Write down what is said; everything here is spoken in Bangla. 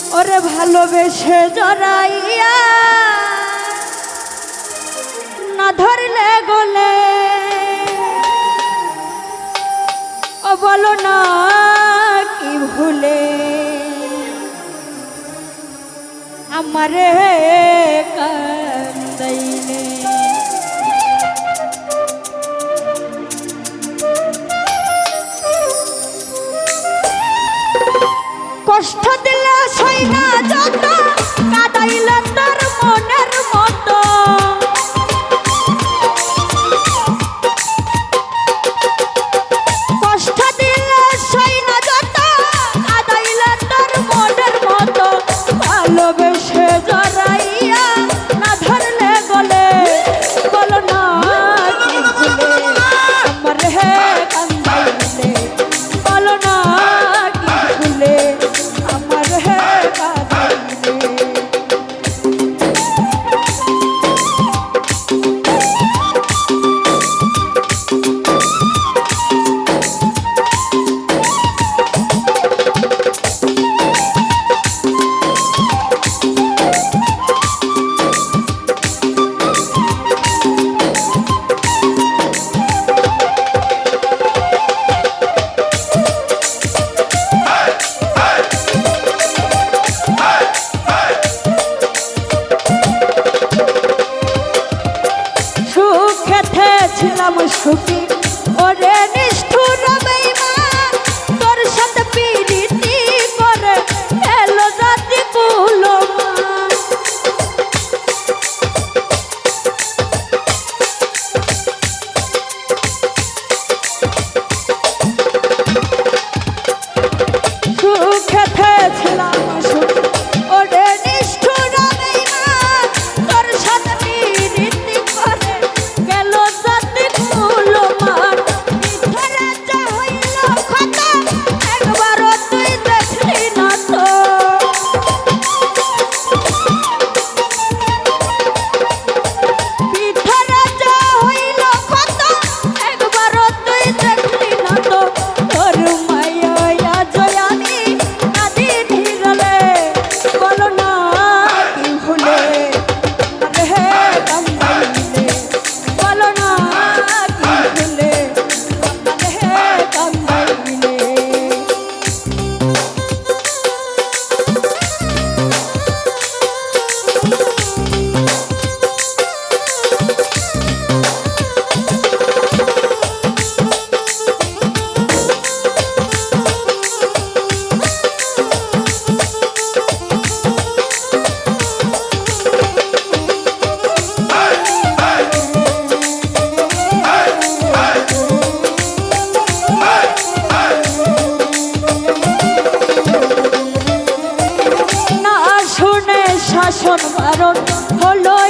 ওরে ভালোবেসে জড়াইয়া না ধরলে গলে ও বলো না কি ভুলে আমারে কান্দাইলে কষ্ট দিলে সই না যত কাঁদাইলে তোর মনের মতো কষ্ট দিলে সই না যত কাঁদাইলে তোর মনের মতো ভালোবেসে জড়াইয়া না ধরলে গলে বলো না কি ভুলে আমার হে কান্দাইলে বলো না কি ভুলে আমার হে কাঁদাইলে ছিলাম সুখী ওরে নিষ্ঠুর বেঈমান তোর সাথে প্রীতি করে এলো জাতি কুলমান সুখে ছিলাম সুখী ওরে নিষ্ঠুর বেঈমান তোর সাথে প্রীতি করে গেল শাসন বারণ হলো